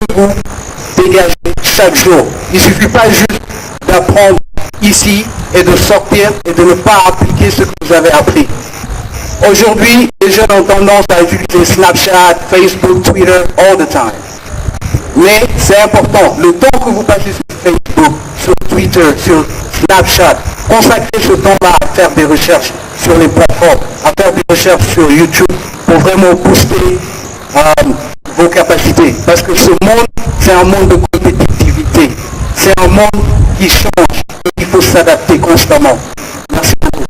que vous dégagez chaque jour. Il ne suffit pas juste d'apprendre ici et de sortir et de ne pas appliquer ce que vous avez appris. Aujourd'hui, les jeunes ont tendance à utiliser Snapchat, Facebook, Twitter, all the time. Mais c'est important, le temps que vous passez sur Facebook, sur Twitter, sur Snapchat, consacrez ce temps-là à faire des recherches sur les plateformes, à faire des recherches sur YouTube pour vraiment booster vos capacités. Parce que ce monde, c'est un monde de compétitivité. C'est un monde qui change et il faut s'adapter constamment. Merci beaucoup.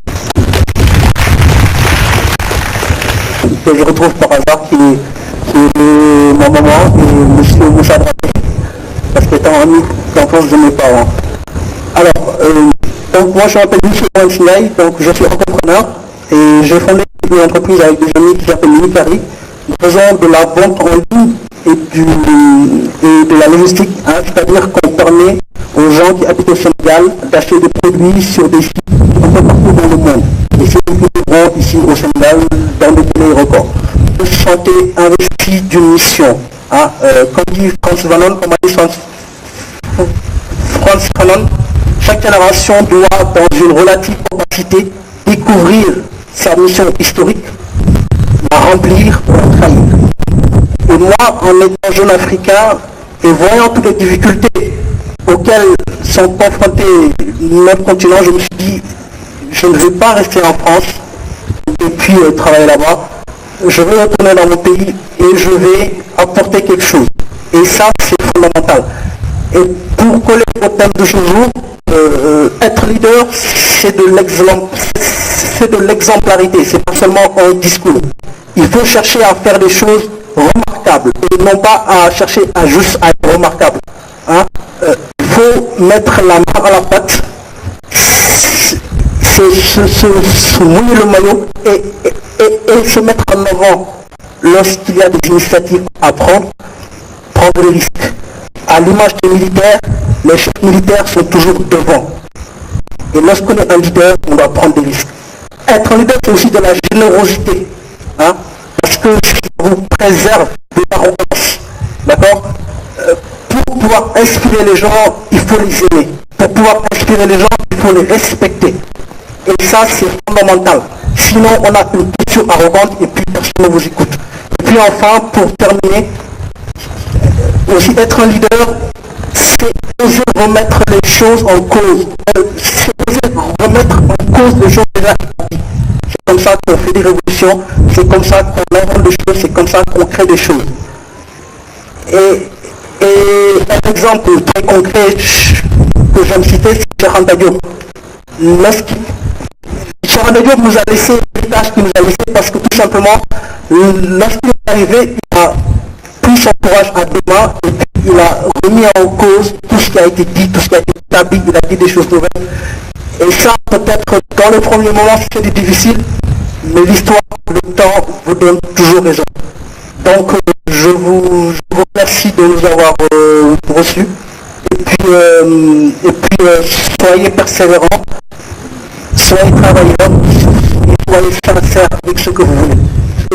Que je retrouve par hasard qui est ma maman et monsieur Moussa Drapé, parce que étant ami d'enfance de mes parents. Alors, donc moi je m'appelle Michel Weinstein, donc je suis entrepreneur et j'ai fondé une entreprise avec des amis qui s'appelle Unicari. Nous faisons de la vente en ligne et de la logistique, c'est-à-dire qu'on permet aux gens qui habitent au Sénégal d'acheter des produits sur des sites un peu partout dans le monde. Et c'est le plus grand ici au Sénégal, dans des délais records. Je me sentais investi d'une mission. Comme dit Frantz Fanon, chaque génération doit, dans une relative capacité, découvrir sa mission historique, la remplir ou la trahir. Et moi, en étant jeune africain et voyant toutes les difficultés auxquelles sont confrontés notre continent, je me suis dit, je ne vais pas rester en France et puis travailler là-bas. Je vais retourner dans mon pays et je vais apporter quelque chose. Et ça, c'est fondamental. Et pour coller au thème de ce jour, être leader, c'est de l'exemplarité, c'est pas seulement un discours. Il faut chercher à faire des choses remarquables et non pas à chercher à juste être remarquable. Il faut mettre la main à la pâte, se mouiller le maillot et se mettre en avant lorsqu'il y a des initiatives à prendre des risques. À l'image des militaires, les chefs militaires sont toujours devant. Et lorsqu'on est un leader, on doit prendre des risques. Être un leader, c'est aussi de la générosité. Parce que ça vous préserve de l'arrogance. D'accord? Pour pouvoir inspirer les gens, il faut les aimer. Pour pouvoir inspirer les gens, il faut les respecter. Et ça, c'est fondamental. Sinon, on a une posture arrogante et puis personne ne vous écoute. Et puis enfin, pour terminer, aussi être un leader, c'est oser remettre les choses en cause. C'est oser remettre en cause les choses déjà établies. C'est comme ça qu'on fait des révolutions, c'est comme ça qu'on invente des choses, c'est comme ça qu'on crée des choses. Et un exemple très concret que je vais me citer, c'est Cheikh Anta Diop. Cheikh Anta Diop nous a laissé l'héritage qu'il nous a laissé parce que tout simplement, lorsqu'il est arrivé, il a pris son courage à deux mains et puis il a remis en cause tout ce qui a été dit, tout ce qui a été établi, il a dit des choses nouvelles. Et ça, peut-être, dans le premier moment, c'était difficile, mais l'histoire, le temps, vous donne toujours raison. Donc, je vous remercie de nous avoir reçus. Et puis, soyez persévérants, soyez travailleurs, et soyez sincères avec ce que vous voulez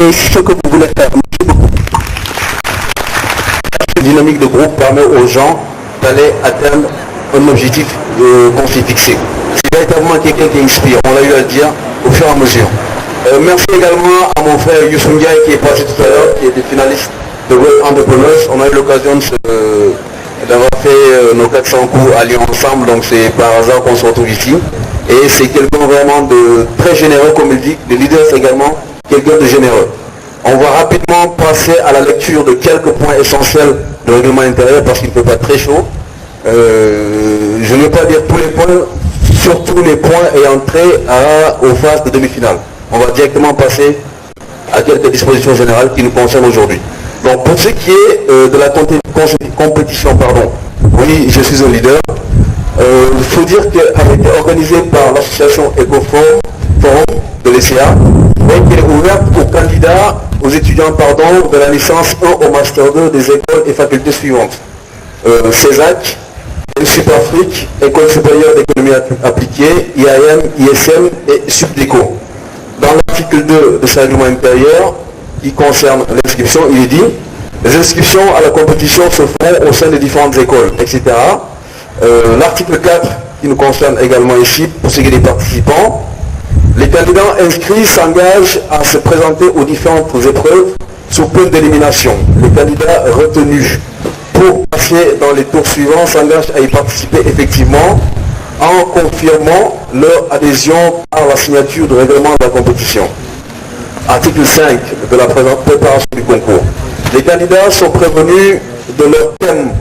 et ce que vous voulez faire. Merci beaucoup. Cette dynamique de groupe permet aux gens d'aller atteindre un objectif qu'on s'est fixé. C'est véritablement quelqu'un qui inspire, on l'a eu à le dire au fur et à mesure. Merci également à mon frère Youssou Ndiaye qui est passé tout à l'heure, qui était finaliste de Web Entrepreneurs. On a eu l'occasion d'avoir fait nos 400 coups à Lyon ensemble, donc c'est par hasard qu'on se retrouve ici. Et c'est quelqu'un vraiment de très généreux, comme il dit. Le leader, c'est également quelqu'un de généreux. On va rapidement passer à la lecture de quelques points essentiels du règlement intérieur parce qu'il ne fait pas très chaud. Je ne vais pas dire tous les points, surtout les points ayant trait aux phases de demi-finale. On va directement passer à quelques dispositions générales qui nous concernent aujourd'hui. Donc pour ce qui est de la compétition, oui, je suis un leader. Il faut dire qu'elle a été organisée par l'association EcoForum de l'ECA et qu'elle est ouverte aux candidats, aux étudiants de la licence 1 au Master 2 des écoles et facultés suivantes. CESAC, Superfric, École supérieure d'économie appliquée, IAM, ISM et Subdeco. Dans l'article 2 de ce règlement intérieur qui concerne l'inscription, il est dit Les inscriptions à la compétition se font au sein des différentes écoles, etc. L'article 4 qui nous concerne également ici, pour ce qui est des participants, les candidats inscrits s'engagent à se présenter aux différentes épreuves sous peine d'élimination. Les candidats retenus pour passer dans les tours suivants s'engagent à y participer effectivement en confirmant leur adhésion par la signature du règlement de la compétition. Article 5 de la préparation du concours. Les candidats sont prévenus de leur thème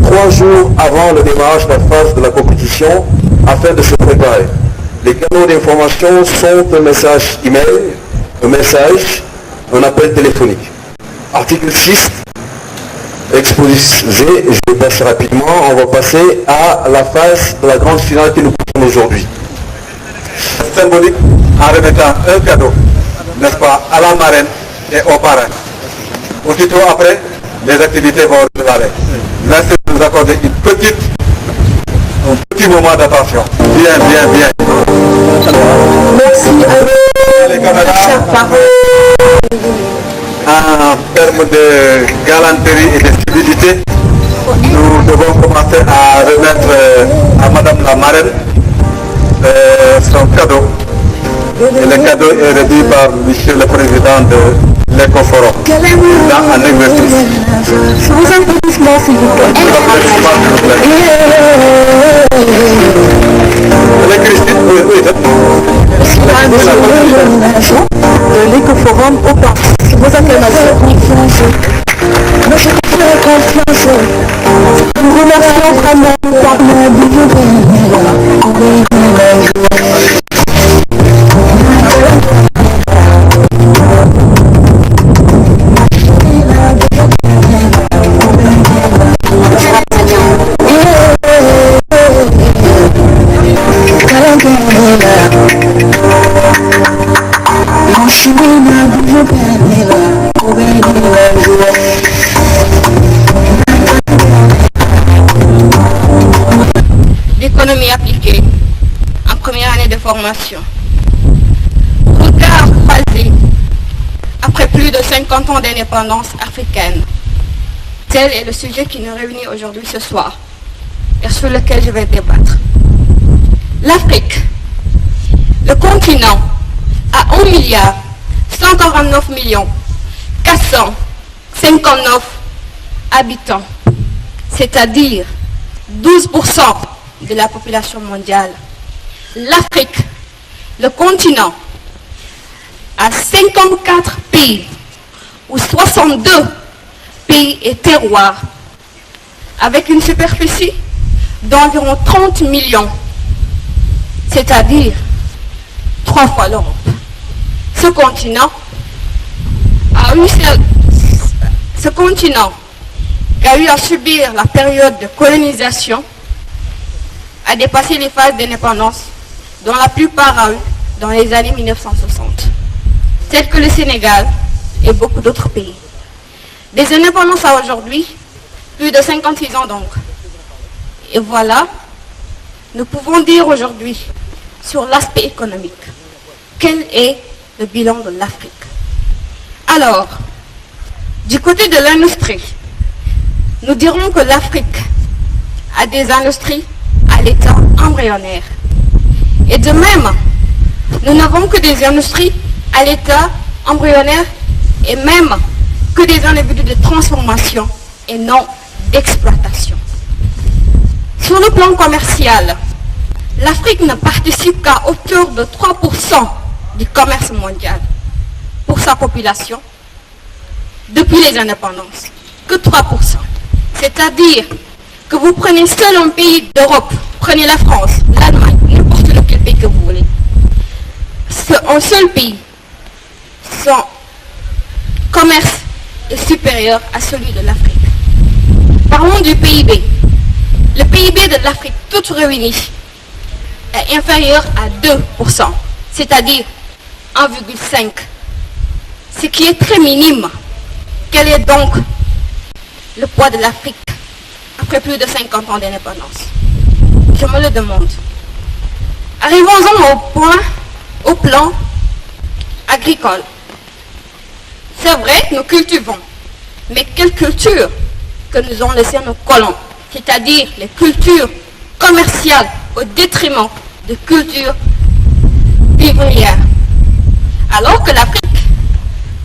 3 jours avant le démarrage de la phase de la compétition afin de se préparer. Les canaux d'information sont un message email, un message, un appel téléphonique. Article 6, exposé, je vais passer rapidement, on va passer à la phase de la grande finale qui nous concerne aujourd'hui. Symbolique en remettant un cadeau, n'est-ce pas, à la marraine et aux parrains. Aussitôt après, les activités vont redémarrer. Merci de nous accorder un petit moment d'attention. Bien. Merci à vous, Les camarades, chers parents. en termes de galanterie et de civilité, nous devons commencer à remettre à Madame la marraine son cadeau. Et le cadeau est remis par Monsieur le Président de l'Ecoforum, dans un exercice. Sans applaudissements, s'il vous plaît. De l'Ecoforum au parc. Vos acclamations. Nous remercions vraiment par L'économie appliquée en première année de formation. Regard croisé après plus de 50 ans d'indépendance africaine. Tel est le sujet qui nous réunit aujourd'hui ce soir et sur lequel je vais débattre. L'Afrique, le continent, a 1 milliard 149 millions 459 habitants, c'est-à-dire 12% de la population mondiale. L'Afrique, le continent, a 54 pays ou 62 pays et terroirs avec une superficie d'environ 30 millions, c'est-à-dire 3 fois l'Europe. Ce continent qui a eu à subir la période de colonisation a dépassé les phases d'indépendance dont la plupart a eu dans les années 1960, tels que le Sénégal et beaucoup d'autres pays. Des indépendances à aujourd'hui, plus de 56 ans donc. Et voilà, nous pouvons dire aujourd'hui sur l'aspect économique, quel est le bilan de l'Afrique. Alors, du côté de l'industrie, nous dirons que l'Afrique a des industries à l'état embryonnaire. Et de même, nous n'avons que des industries à l'état embryonnaire et même que des individus de transformation et non d'exploitation. Sur le plan commercial, l'Afrique ne participe qu'à hauteur de 3% du commerce mondial pour sa population depuis les indépendances. Que 3%. C'est-à-dire que vous prenez seul un pays d'Europe, prenez la France, l'Allemagne, n'importe lequel pays que vous voulez. Un seul pays, son commerce est supérieur à celui de l'Afrique. Parlons du PIB. Le PIB de l'Afrique toute réunie est inférieur à 2%, c'est-à-dire 1,5%, ce qui est très minime. Quel est donc le poids de l'Afrique après plus de 50 ans d'indépendance? Je me le demande. Arrivons-en au plan agricole. C'est vrai, nous cultivons Mais quelle culture que nous ont laissé nos colons, c'est-à-dire les cultures commerciales au détriment de cultures vivrières. Alors que l'Afrique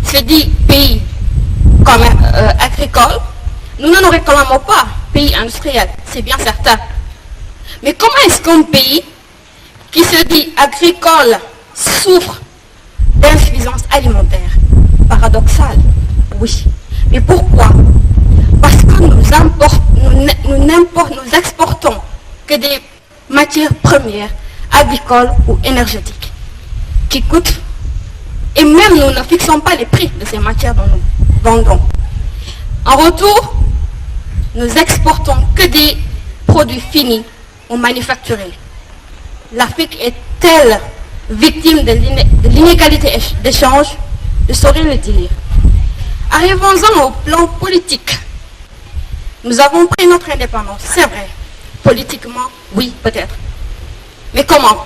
se dit pays agricole, nous ne nous réclamons pas pays industriel, c'est bien certain. Mais comment est-ce qu'un pays qui se dit agricole souffre d'insuffisance alimentaire? Paradoxal, oui. Mais pourquoi? Parce que nous exportons que des matières premières agricoles ou énergétiques qui coûtent, et même nous ne fixons pas les prix de ces matières dont nous vendons. En retour, nous exportons que des produits finis ou manufacturés. L'Afrique est-elle victime de l'inégalité d'échange? Je saurais le dire. Arrivons-en au plan politique. Nous avons pris notre indépendance, c'est vrai. Politiquement, oui, peut-être. Mais comment?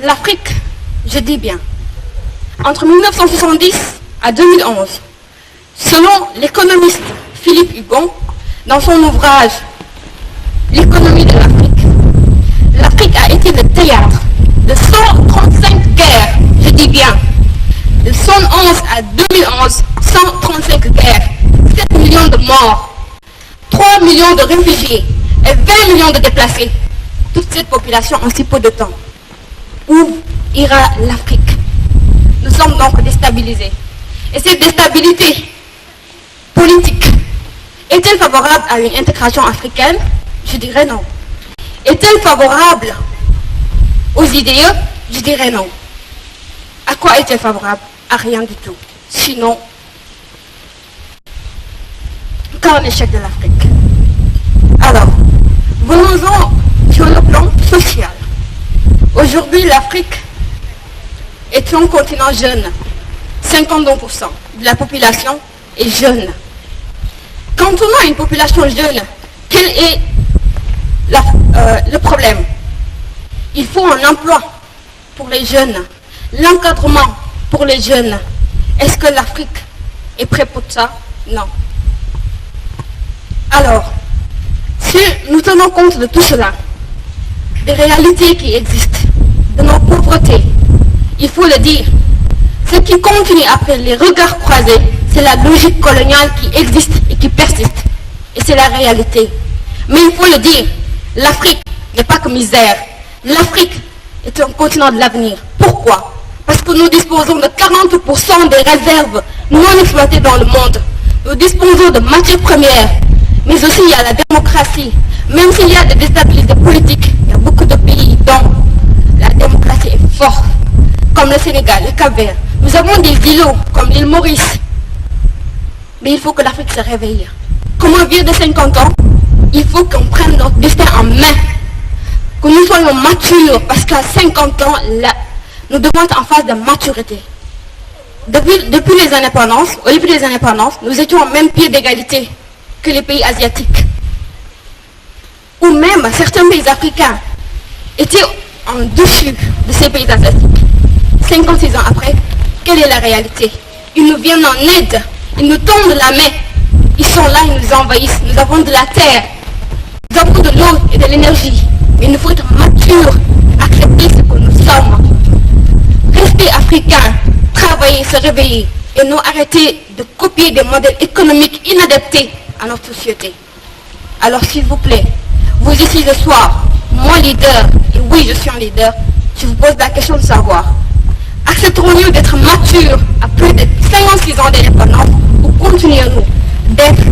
L'Afrique, je dis bien, entre 1970 à 2011, selon l'économiste Philippe Hugon, dans son ouvrage « L'économie de l'Afrique », l'Afrique a été le théâtre de 135 guerres, je dis bien, de 1911 à 2011, 135 guerres, 7 millions de morts, 3 millions de réfugiés et 20 millions de déplacés. Toute cette population en si peu de temps. Où ira l'Afrique? Nous sommes donc déstabilisés. Et cette déstabilité politique est-elle favorable à une intégration africaine? Je dirais non. Est-elle favorable aux idéaux? Je dirais non. À quoi est-elle favorable? À rien du tout. Sinon, qu'un échec de l'Afrique. Alors, venons-en sur le plan social. Aujourd'hui, l'Afrique est un continent jeune. 52% de la population est jeune. Quand on a une population jeune, quel est le problème? Il faut un emploi pour les jeunes, l'encadrement pour les jeunes. Est-ce que l'Afrique est prête pour ça? Non. Alors, si nous tenons compte de tout cela, des réalités qui existent, de nos pauvretés, il faut le dire, ce qui continue après les regards croisés, c'est la logique coloniale qui existe et qui persiste. Et c'est la réalité. Mais il faut le dire, l'Afrique n'est pas que misère. L'Afrique est un continent de l'avenir. Pourquoi? Parce que nous disposons de 40% des réserves non exploitées dans le monde. Nous disposons de matières premières. Mais aussi il y a la démocratie. Même s'il y a des déstabilités politiques, il y a beaucoup de pays dont la démocratie est forte. Comme le Sénégal, le Cap-Vert. Nous avons des îlots comme l'île Maurice. Mais il faut que l'Afrique se réveille. Comme un vieux de 50 ans, il faut qu'on prenne notre destin en main. Que nous soyons matures, parce qu'à 50 ans, nous devons être en phase de maturité. Depuis les indépendances, au début des indépendances, nous étions au même pied d'égalité que les pays asiatiques. Ou même certains pays africains étaient en dessus de ces pays asiatiques. 56 ans après, quelle est la réalité? Ils nous viennent en aide, ils nous tendent la main, ils sont là, ils nous envahissent. Nous avons de la terre, nous avons de l'eau et de l'énergie, mais il nous faut être mature, accepter ce que nous sommes. Rester africain, travailler, se réveiller, et non arrêter de copier des modèles économiques inadaptés à notre société. Alors s'il vous plaît, vous ici ce soir, moi leader, et oui je suis un leader, je vous pose la question de savoir, accepterons-nous d'être matures à plus de 56 ans d'indépendance ou continuons-nous d'être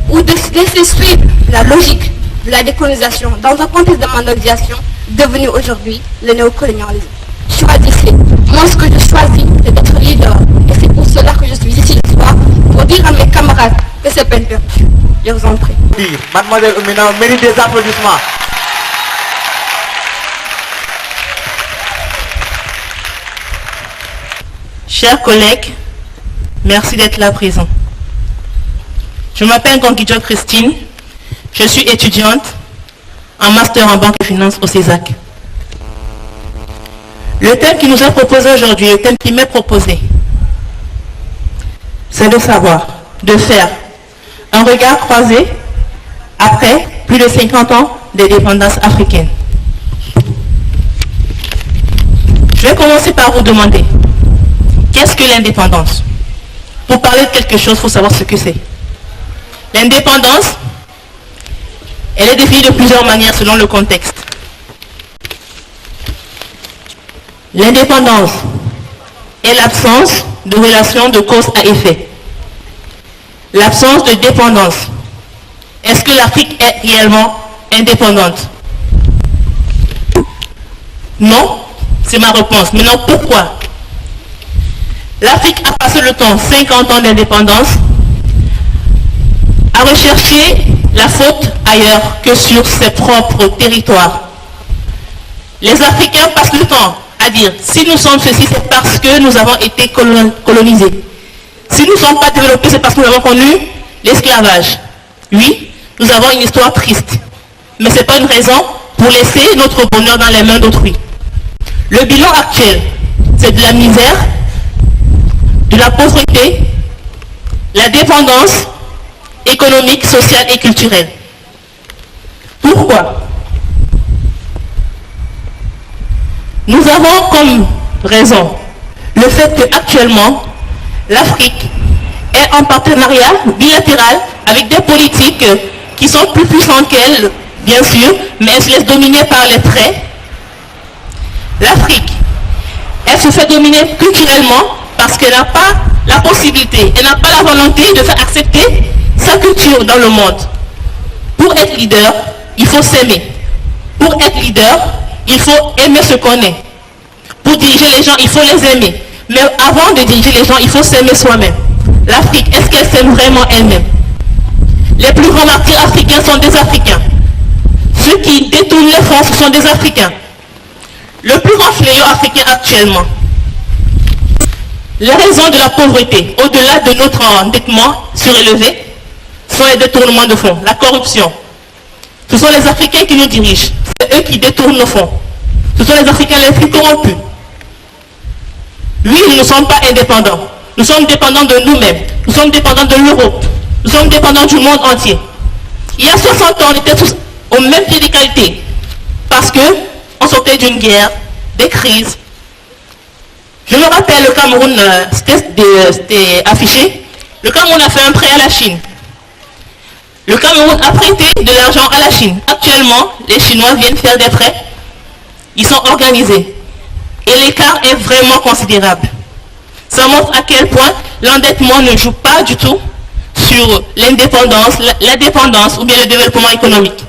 ou de laisser suivre la logique de la décolonisation dans un contexte de mondialisation devenu aujourd'hui le néocolonialisme? Choisissez. Moi ce que je choisis c'est d'être leader et c'est pour cela que je suis ici ce soir pour dire à mes camarades que c'est peine perdue. Je vous en prie. Mademoiselle Oumina mérite des applaudissements. Chers collègues, merci d'être là présents. Je m'appelle Gonguidjo Christine, je suis étudiante en master en banque et finance au CESAC. Le thème qui nous est proposé aujourd'hui, le thème qui m'est proposé, c'est de savoir de faire un regard croisé après plus de 50 ans d'indépendance africaine. Je vais commencer par vous demander, qu'est-ce que l'indépendance? Pour parler de quelque chose, il faut savoir ce que c'est. L'indépendance, elle est définie de plusieurs manières selon le contexte. L'indépendance est l'absence de relation de cause à effet. L'absence de dépendance. Est-ce que l'Afrique est réellement indépendante? Non, c'est ma réponse. Maintenant, pourquoi? L'Afrique a passé le temps, 50 ans d'indépendance, à rechercher la faute ailleurs que sur ses propres territoires. Les Africains passent le temps à dire, si nous sommes ceci, c'est parce que nous avons été colonisés. Si nous ne sommes pas développés, c'est parce que nous avons connu l'esclavage. Oui, nous avons une histoire triste. Mais ce n'est pas une raison pour laisser notre bonheur dans les mains d'autrui. Le bilan actuel, c'est de la misère, de la pauvreté, la dépendance économique, sociale et culturelle. Pourquoi? Nous avons comme raison le fait qu'actuellement, l'Afrique est en partenariat bilatéral avec des politiques qui sont plus puissantes qu'elle, bien sûr, mais elles se laissent dominer par les traits. L'Afrique, elle se fait dominer culturellement parce qu'elle n'a pas la possibilité, elle n'a pas la volonté de faire accepter sa culture dans le monde. Pour être leader, il faut s'aimer. Pour être leader, il faut aimer ce qu'on est. Pour diriger les gens, il faut les aimer. Mais avant de diriger les gens, il faut s'aimer soi-même. L'Afrique, est-ce qu'elle s'aime vraiment elle-même? Les plus grands martyrs africains sont des Africains. Ceux qui détournent les fonds, ce sont des Africains. Le plus grand fléau africain actuellement, les raisons de la pauvreté, au-delà de notre endettement surélevé, sont les détournements de fonds, la corruption. Ce sont les Africains qui nous dirigent. C'est eux qui détournent nos fonds. Ce sont les Africains les plus corrompus. Oui, nous ne sommes pas indépendants. Nous sommes dépendants de nous-mêmes. Nous sommes dépendants de l'Europe. Nous sommes dépendants du monde entier. Il y a 60 ans, on était tous au même pied d'égalité. Parce qu'on sortait d'une guerre, des crises. Je me rappelle, le Cameroun, c'était affiché. Le Cameroun a fait un prêt à la Chine. Le Cameroun a prêté de l'argent à la Chine. Actuellement, les Chinois viennent faire des prêts. Ils sont organisés. Et l'écart est vraiment considérable. Ça montre à quel point l'endettement ne joue pas du tout sur l'indépendance, la dépendance ou bien le développement économique.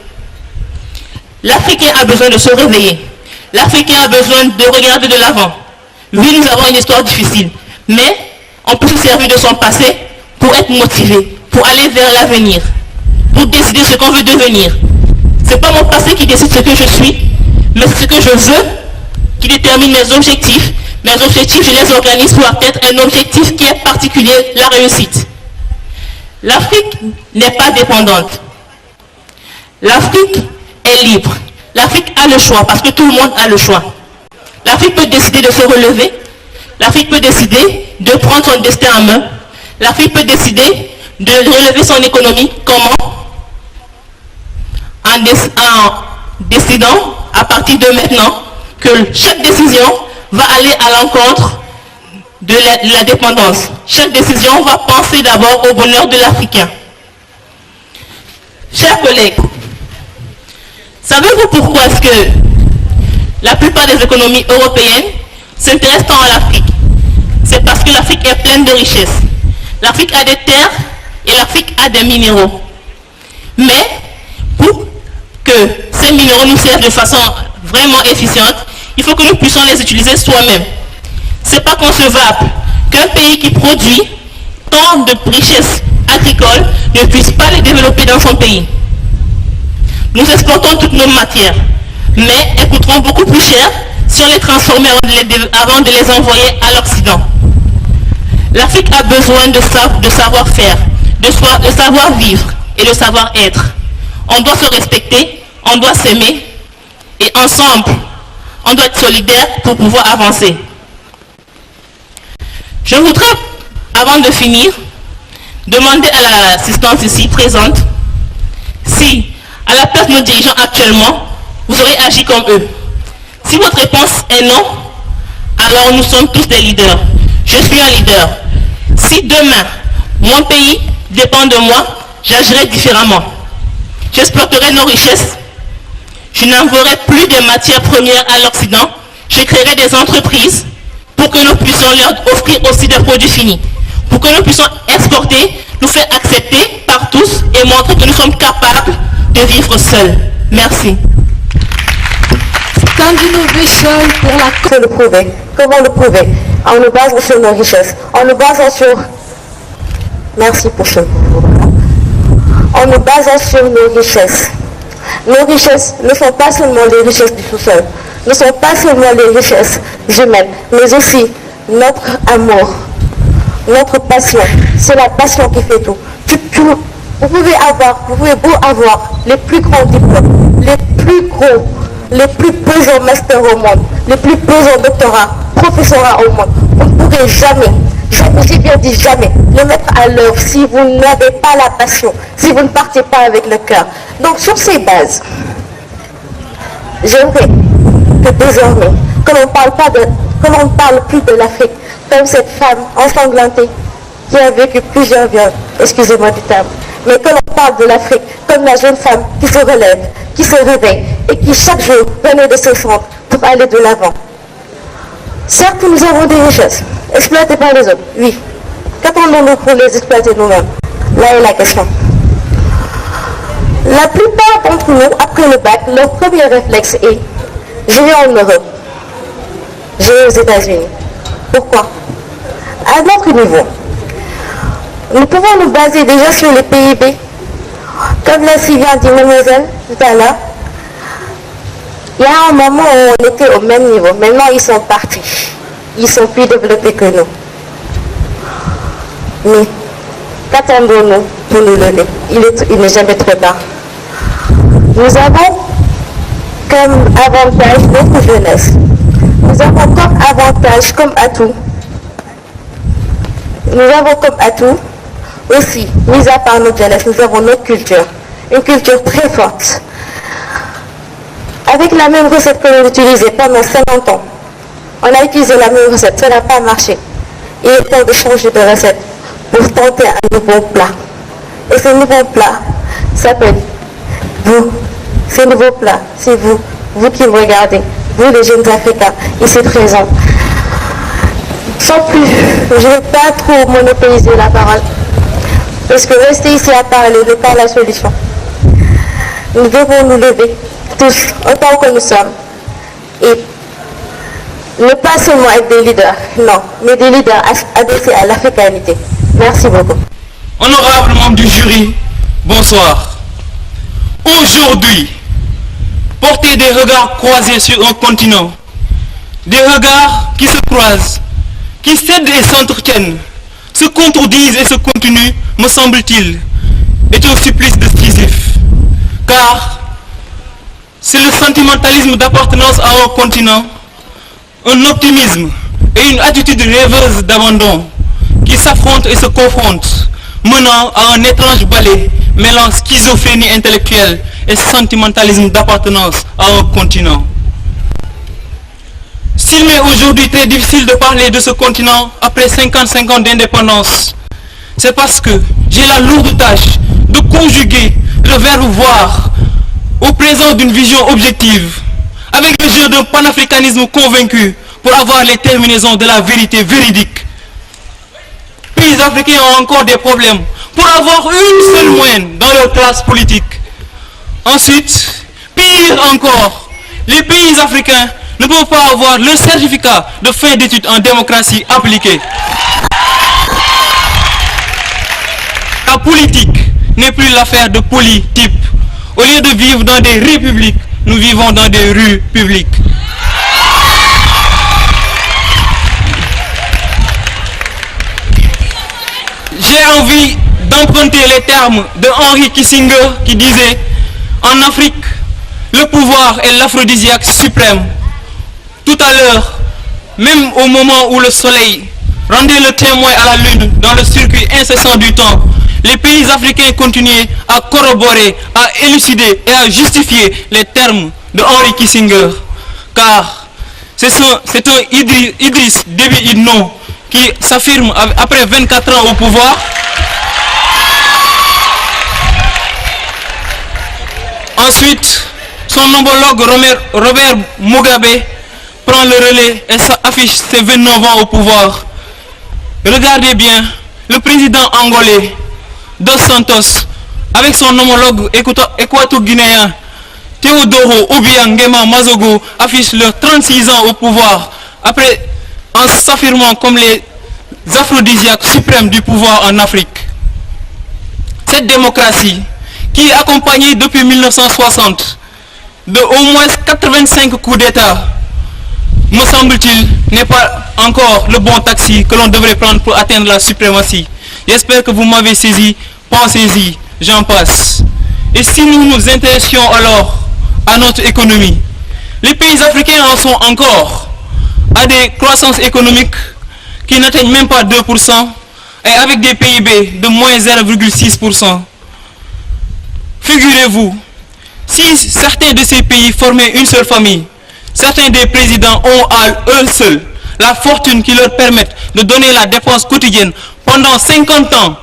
L'Africain a besoin de se réveiller. L'Africain a besoin de regarder de l'avant. Oui, nous avons une histoire difficile, mais on peut se servir de son passé pour être motivé, pour aller vers l'avenir, pour décider ce qu'on veut devenir. Ce n'est pas mon passé qui décide ce que je suis, mais ce que je veux qui détermine mes objectifs. Mes objectifs, je les organise pour atteindre un objectif qui est particulier, la réussite. L'Afrique n'est pas dépendante. L'Afrique est libre. L'Afrique a le choix, parce que tout le monde a le choix. L'Afrique peut décider de se relever. L'Afrique peut décider de prendre son destin en main. L'Afrique peut décider de relever son économie. Comment? En décidant, à partir de maintenant, que chaque décision va aller à l'encontre de la dépendance. Chaque décision va penser d'abord au bonheur de l'Africain. Chers collègues, savez-vous pourquoi est-ce que la plupart des économies européennes s'intéressent tant à l'Afrique? C'est parce que l'Afrique est pleine de richesses. L'Afrique a des terres et l'Afrique a des minéraux. Mais pour que ces minéraux nous servent de façon vraiment efficiente, il faut que nous puissions les utiliser soi-même. Ce n'est pas concevable qu'un pays qui produit tant de richesses agricoles ne puisse pas les développer dans son pays. Nous exportons toutes nos matières, mais elles coûteront beaucoup plus cher si on les transformait avant de les envoyer à l'Occident. L'Afrique a besoin de savoir-faire, de savoir-vivre et de savoir-être. On doit se respecter, on doit s'aimer et ensemble, on doit être solidaires pour pouvoir avancer. Je voudrais, avant de finir, demandez à l'assistance ici présente si, à la place de nos dirigeants actuellement, vous aurez agi comme eux. Si votre réponse est non, alors nous sommes tous des leaders. Je suis un leader. Si demain, mon pays dépend de moi, j'agirai différemment. J'exploiterai nos richesses. Je n'enverrai plus de matières premières à l'Occident. Je créerai des entreprises pour que nous puissions leur offrir aussi des produits finis. Pour que nous puissions exporter, nous faire accepter par tous et montrer que nous sommes capables de vivre seuls. Merci. Stand Innovation pour la... Faut le prouver. Comment le prouver? En nous basant sur nos richesses. En nous basant sur... Merci pour ce... En nous basant sur nos richesses. Nos richesses ne sont pas seulement les richesses du sous-sol, ne sont pas seulement les richesses humaines, mais aussi notre amour, notre passion. C'est la passion qui fait tout. Vous pouvez beau avoir les plus grands diplômes, les plus gros, les plus pesants masters au monde, les plus pesants doctorats, professorats au monde. Vous ne pourrez jamais, j'ai bien dit jamais, le mettre à l'œuvre si vous n'avez pas la passion, si vous ne partez pas avec le cœur. Donc sur ces bases, j'aimerais que désormais, que l'on ne parle plus de l'Afrique comme cette femme ensanglantée qui a vécu plusieurs viols, excusez-moi du terme, mais que l'on parle de l'Afrique comme la jeune femme qui se relève, qui se réveille et qui chaque jour renaît de ses cendres pour aller de l'avant. Certes, nous avons des richesses, exploitées par les autres, oui. Qu'attendons-nous pour les exploiter nous-mêmes? Là est la question. La plupart d'entre nous, après le bac, leur premier réflexe est « je vais en Europe, je vais aux États-Unis ». Pourquoi? À notre niveau, nous pouvons nous baser déjà sur les PIB. Comme l'a si bien dit mademoiselle tout à l'heure, il y a un moment où on était au même niveau. Maintenant, ils sont partis. Ils sont plus développés que nous. Mais qu'attendons-nous pour nous donner? Il n'est jamais trop tard. Nous avons comme avantage notre jeunesse. Nous avons comme avantage, comme atout. Nous avons comme atout aussi, mis à part notre jeunesse, nous avons notre culture. Une culture très forte. Avec la même recette que l'on utilisait pendant 50 ans, on a utilisé la même recette, ça n'a pas marché. Il est temps de changer de recette pour tenter un nouveau plat. Et ce nouveau plat s'appelle vous. Ce nouveau plat, c'est vous, vous qui me regardez, vous les jeunes Africains, ici présents. Sans plus, je ne vais pas trop monopoliser la parole, parce que rester ici à parler n'est pas la solution. Nous devons nous lever, tous, autant que nous sommes, et ne pas seulement être des leaders, non, mais des leaders adressés à l'africanité. Merci beaucoup. Honorable membre du jury, bonsoir. Aujourd'hui, porter des regards croisés sur un continent, des regards qui se croisent, qui cèdent et s'entretiennent, se contredisent et se continuent, me semble-t-il, est un supplice de Sisyphe. Car c'est le sentimentalisme d'appartenance à un continent, un optimisme et une attitude rêveuse d'abandon qui s'affrontent et se confrontent, menant à un étrange ballet mêlant schizophrénie intellectuelle et sentimentalisme d'appartenance à un continent. S'il m'est aujourd'hui très difficile de parler de ce continent après 55 ans d'indépendance, c'est parce que j'ai la lourde tâche de conjuguer le verbe voir au présent d'une vision objective, avec le jeu d'un panafricanisme convaincu pour avoir les terminaisons de la vérité véridique. Les pays africains ont encore des problèmes pour avoir une seule moyenne dans leur classe politique. Ensuite, pire encore, les pays africains ne peuvent pas avoir leur certificat de fin d'études en démocratie appliquée. La politique n'est plus l'affaire de polytypes. Au lieu de vivre dans des républiques, nous vivons dans des rues publiques. J'ai envie d'emprunter les termes de Henry Kissinger qui disait « En Afrique, le pouvoir est l'aphrodisiaque suprême. Tout à l'heure, même au moment où le soleil rendait le témoin à la lune dans le circuit incessant du temps, les pays africains continuaient à corroborer, à élucider et à justifier les termes de Henry Kissinger. Car c'est un Idriss Déby Itno qui s'affirme après 24 ans au pouvoir. Ensuite, son homologue Robert Mugabe prend le relais et affiche ses 29 ans au pouvoir. Regardez bien, le président angolais Dos Santos, avec son homologue équato-guinéen Teodoro Obiang Nguema Mazogo, affiche leurs 36 ans au pouvoir, après en s'affirmant comme les aphrodisiaques suprêmes du pouvoir en Afrique. Cette démocratie, qui est accompagnée depuis 1960 de au moins 85 coups d'État, me semble-t-il, n'est pas encore le bon taxi que l'on devrait prendre pour atteindre la suprématie. J'espère que vous m'avez saisi, pensez-y, j'en passe. Et si nous nous intéressions alors à notre économie, les pays africains en sont encore à des croissances économiques qui n'atteignent même pas 2% et avec des PIB de moins 0,6%. Figurez-vous, si certains de ces pays formaient une seule famille, certains des présidents ont à eux seuls la fortune qui leur permette de donner la dépense quotidienne pendant 50 ans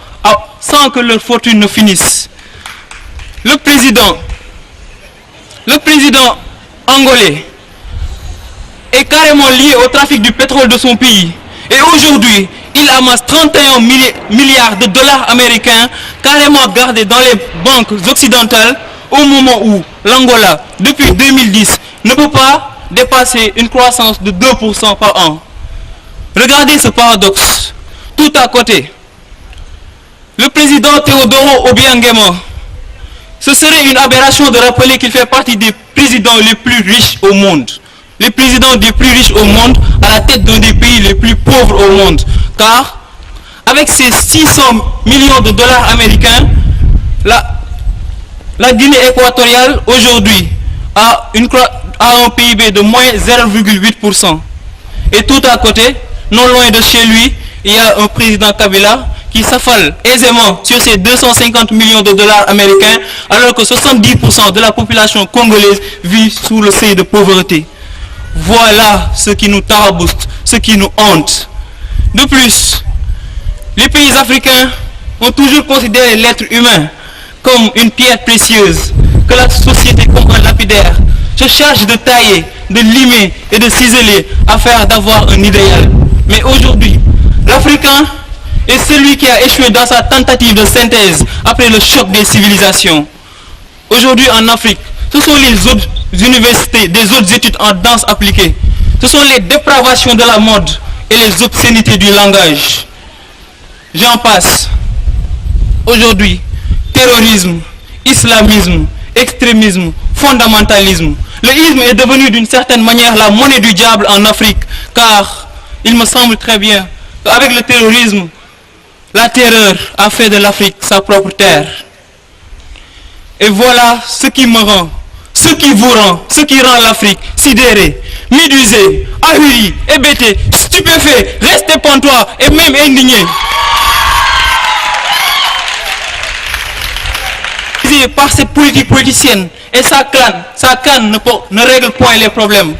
sans que leur fortune ne finisse. Le président angolais est carrément lié au trafic du pétrole de son pays. Et aujourd'hui, il amasse 31 milliards de dollars américains carrément gardés dans les banques occidentales au moment où l'Angola, depuis 2010, ne peut pas dépasser une croissance de 2% par an. Regardez ce paradoxe. Tout à côté, le président Teodoro Obiang Nguema, ce serait une aberration de rappeler qu'il fait partie des présidents les plus riches au monde. Les présidents les plus riches au monde à la tête d'un des pays les plus pauvres au monde. Car avec ces 600 millions de dollars américains, la Guinée équatoriale aujourd'hui a un PIB de moins 0,8%. Et tout à côté, non loin de chez lui, il y a un président Kabila qui s'affale aisément sur ces 250 millions de dollars américains, alors que 70% de la population congolaise vit sous le seuil de pauvreté. Voilà ce qui nous tarabouste, ce qui nous hante. De plus, les pays africains ont toujours considéré l'être humain comme une pierre précieuse, que la société comme un lapidaire se charge de tailler, de limer et de ciseler afin d'avoir un idéal. Mais aujourd'hui, l'Africain est celui qui a échoué dans sa tentative de synthèse après le choc des civilisations. Aujourd'hui en Afrique, ce sont les autres universités, des autres études en danse appliquée. Ce sont les dépravations de la mode et les obscénités du langage. J'en passe. Aujourd'hui, terrorisme, islamisme, extrémisme, fondamentalisme. Le isme est devenu d'une certaine manière la monnaie du diable en Afrique, car il me semble très bien qu'avec le terrorisme, la terreur a fait de l'Afrique sa propre terre. Et voilà ce qui me rend, ce qui vous rend, ce qui rend l'Afrique sidérée, médusée, ahurie, hébétée, stupéfait, resté pantois et même indigné. Par cette politique politicienne et sa canne ne règle point les problèmes.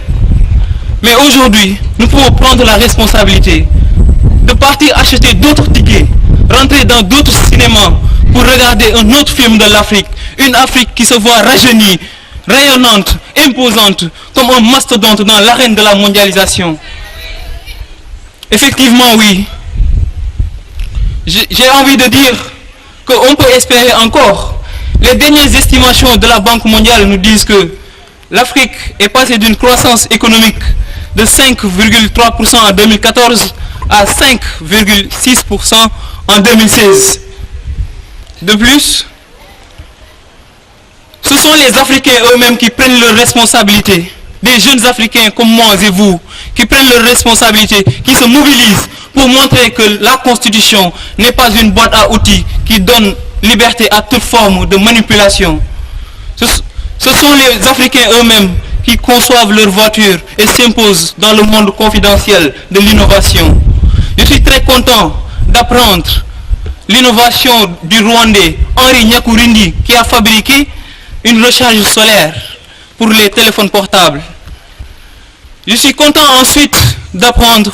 Mais aujourd'hui, nous pouvons prendre la responsabilité de partir acheter d'autres tickets, rentrer dans d'autres cinémas pour regarder un autre film de l'Afrique. Une Afrique qui se voit rajeunie, rayonnante, imposante, comme un mastodonte dans l'arène de la mondialisation. Effectivement, oui. J'ai envie de dire qu'on peut espérer encore. Les dernières estimations de la Banque mondiale nous disent que l'Afrique est passée d'une croissance économique de 5,3% en 2014 à 5,6% en 2016. De plus, ce sont les Africains eux-mêmes qui prennent leurs responsabilités. Des jeunes Africains comme moi et vous, qui prennent leurs responsabilités, qui se mobilisent pour montrer que la Constitution n'est pas une boîte à outils qui donne liberté à toute forme de manipulation. Ce sont les Africains eux-mêmes qui conçoivent leurs voitures et s'imposent dans le monde confidentiel de l'innovation. Je suis très content d'apprendre l'innovation du Rwandais Henri Nyakurindi qui a fabriqué une recharge solaire pour les téléphones portables. Je suis content ensuite d'apprendre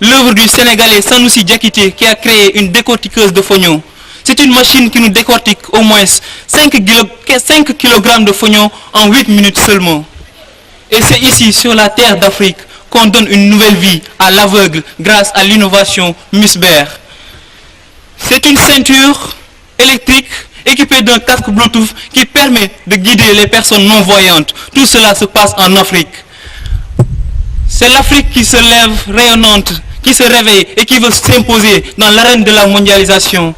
l'œuvre du Sénégalais Sanoussi Diakité qui a créé une décortiqueuse de fognon. C'est une machine qui nous décortique au moins 5 kg de fognon en 8 minutes seulement. Et c'est ici, sur la terre d'Afrique, qu'on donne une nouvelle vie à l'aveugle grâce à l'innovation Musber. C'est une ceinture électrique équipée d'un casque Bluetooth qui permet de guider les personnes non-voyantes. Tout cela se passe en Afrique. C'est l'Afrique qui se lève rayonnante, qui se réveille et qui veut s'imposer dans l'arène de la mondialisation.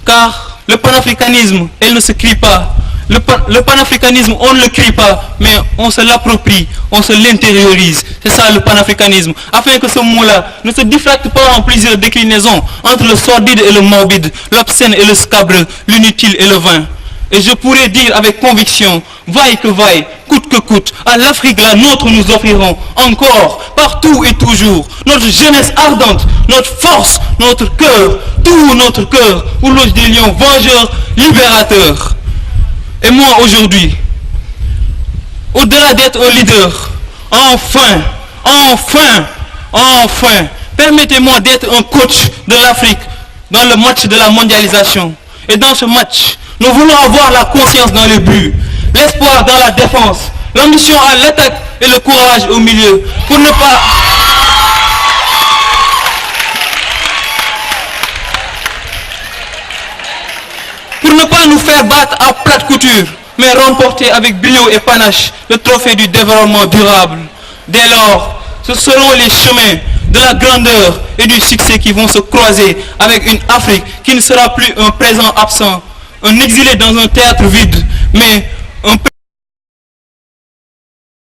Car le panafricanisme, elle ne se crie pas. Le panafricanisme, on ne le crie pas, mais on se l'approprie, on se l'intériorise. C'est ça le panafricanisme. Afin que ce mot-là ne se diffracte pas en plusieurs déclinaisons entre le sordide et le morbide, l'obscène et le scabreux, l'inutile et le vain. Et je pourrais dire avec conviction, vaille que vaille, coûte que coûte, à l'Afrique la nôtre nous offrirons encore, partout et toujours, notre jeunesse ardente, notre force, notre cœur, tout notre cœur, où loge des lions vengeurs, libérateurs. Et moi aujourd'hui, au-delà d'être un leader, enfin, permettez-moi d'être un coach de l'Afrique dans le match de la mondialisation. Et dans ce match, nous voulons avoir la conscience dans le but, l'espoir dans la défense, l'ambition à l'attaque et le courage au milieu, pour ne pas nous faire battre à plate couture, mais remporter avec brio et panache le trophée du développement durable. Dès lors, ce seront les chemins de la grandeur et du succès qui vont se croiser avec une Afrique qui ne sera plus un présent absent, un exilé dans un théâtre vide, mais